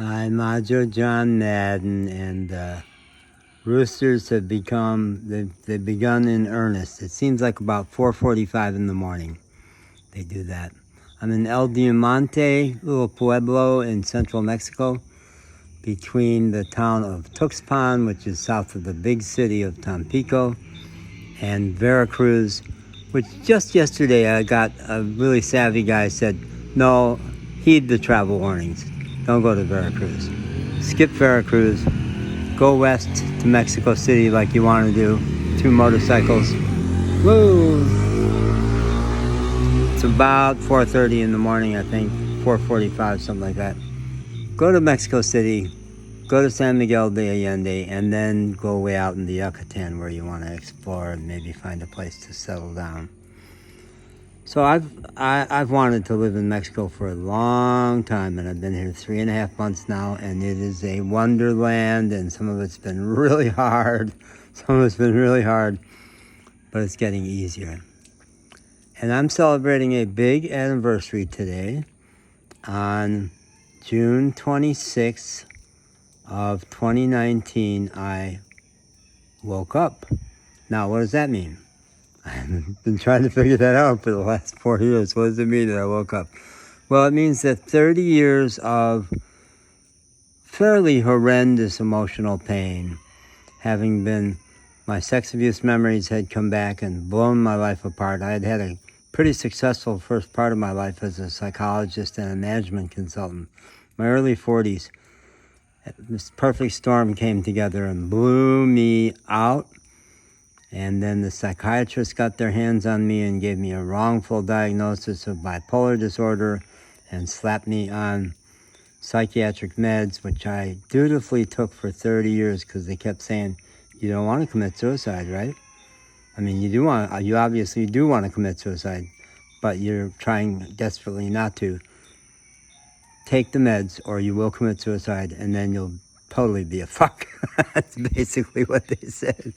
I'm Majo John Madden, and roosters have they've begun in earnest. It seems like about 4:45 in the morning they do that. I'm in El Diamante, little pueblo in central Mexico, between the town of Tuxpan, which is south of the big city of Tampico, and Veracruz, which just yesterday I got a really savvy guy said, no, heed the travel warnings. Don't go to Veracruz. Skip Veracruz. Go west to Mexico City like you want to do. 2 motorcycles. Woo! It's about 4:30 in the morning, I think. 4:45, something like that. Go to Mexico City. Go to San Miguel de Allende, and then go way out in the Yucatan where you want to explore and maybe find a place to settle down. So I've wanted to live in Mexico for a long time, and I've been here 3.5 months now, and it is a wonderland, and some of it's been really hard. Some of it's been really hard, but it's getting easier. And I'm celebrating a big anniversary today. On June 26th of 2019, I woke up. Now, what does that mean? I've been trying to figure that out for the last 4 years. What does it mean that I woke up? Well, it means that 30 years of fairly horrendous emotional pain, my sex abuse memories had come back and blown my life apart. I had had a pretty successful first part of my life as a psychologist and a management consultant. My early 40s, this perfect storm came together and blew me out. And then the psychiatrists got their hands on me and gave me a wrongful diagnosis of bipolar disorder and slapped me on psychiatric meds, which I dutifully took for 30 years because they kept saying, you don't want to commit suicide, right? I mean, you obviously do want to commit suicide, but you're trying desperately not to. Take the meds or you will commit suicide, and then you'll totally be a fuck. That's basically what they said.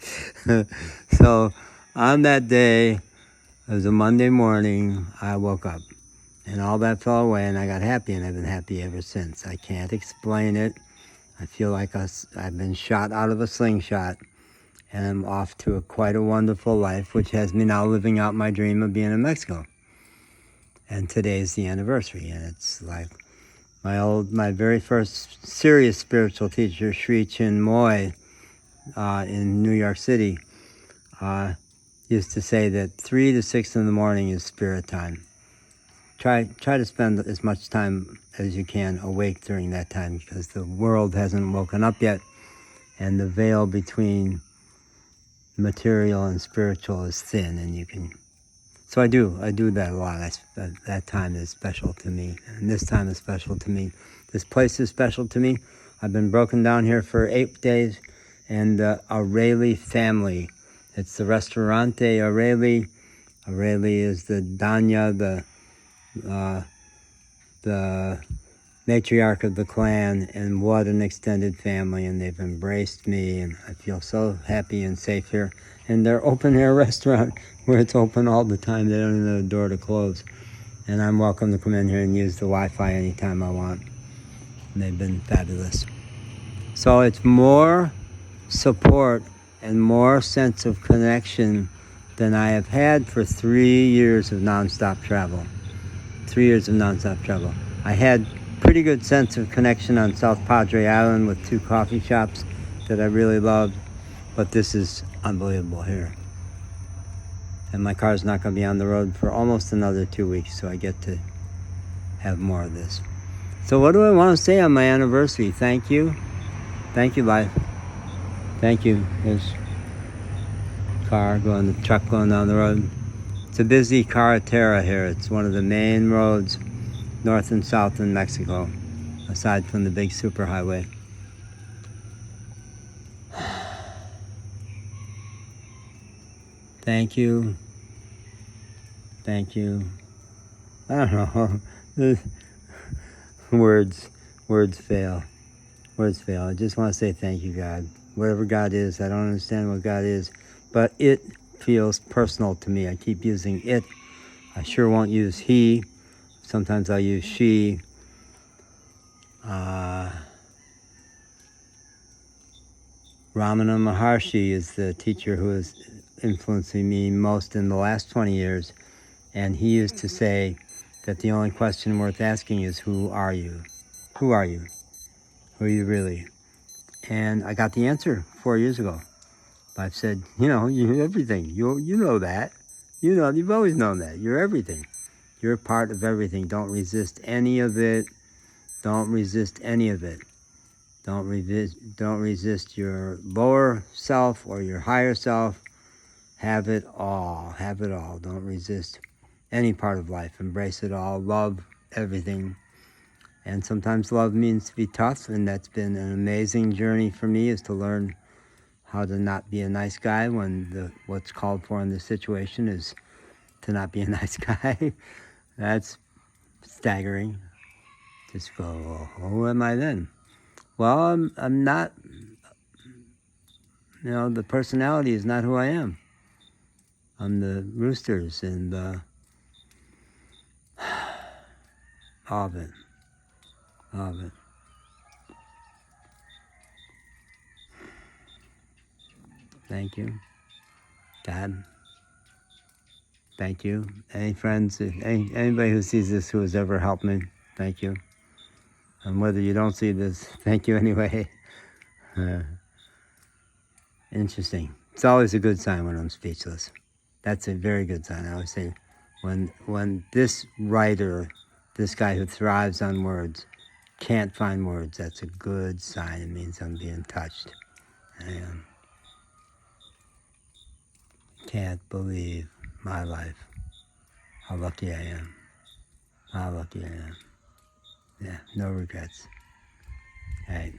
So on that day, it was a Monday morning, I woke up and all that fell away and I got happy, and I've been happy ever since. I can't explain it. I feel like I've been shot out of a slingshot and I'm off to quite a wonderful life, which has me now living out my dream of being in Mexico. And today's the anniversary, and it's like my very first serious spiritual teacher, Sri Chinmoy, in New York City, used to say that 3 to 6 in the morning is spirit time. Try to spend as much time as you can awake during that time, because the world hasn't woken up yet, and the veil between material and spiritual is thin, and you can. So I do that a lot. That time is special to me, and this time is special to me. This place is special to me. I've been broken down here for 8 days, and the Aureli family. It's the Restaurante Aureli. Aureli is the Danya, the matriarch of the clan, and what an extended family, and they've embraced me, and I feel so happy and safe here. And their open-air restaurant, where it's open all the time. They don't even have a door to close. And I'm welcome to come in here and use the Wi-Fi anytime I want. And they've been fabulous. So it's more support and more sense of connection than I have had for 3 years of nonstop travel. 3 years of nonstop travel. I had pretty good sense of connection on South Padre Island with 2 coffee shops that I really loved. But this is unbelievable here. And my car's not going to be on the road for almost another 2 weeks, so I get to have more of this. So what do I want to say on my anniversary? Thank you. Thank you, life. Thank you. There's the truck going down the road. It's a busy carretera here. It's one of the main roads north and south in Mexico, aside from the big superhighway. Thank you. Thank you. I don't know. Words fail. Words fail. I just want to say thank you, God. Whatever God is, I don't understand what God is, but it feels personal to me. I keep using it. I sure won't use he. Sometimes I'll use she. Ramana Maharshi is the teacher who is influencing me most in the last 20 years. And he used to say that the only question worth asking is, who are you? Who are you? Who are you really? And I got the answer 4 years ago. I've said, you're everything. You know that. You've always known that. You're everything. You're part of everything. Don't resist any of it. Don't resist any of it. Don't resist your lower self or your higher self. Have it all. Have it all. Don't resist any part of life. Embrace it all. Love everything. And sometimes love means to be tough, and that's been an amazing journey for me, is to learn how to not be a nice guy when what's called for in this situation is to not be a nice guy. That's staggering. Just go, well, who am I then? Well, I'm not, the personality is not who I am. I'm the roosters and all of it. All of it. Thank you, God. Thank you. Any friends, anybody who sees this who has ever helped me, thank you. And whether you don't see this, thank you anyway. Interesting. It's always a good sign when I'm speechless. That's a very good sign. I always say, when this writer, this guy who thrives on words, can't find words, that's a good sign. It means I'm being touched. I can't believe my life. How lucky I am. How lucky I am. Yeah, no regrets. All right.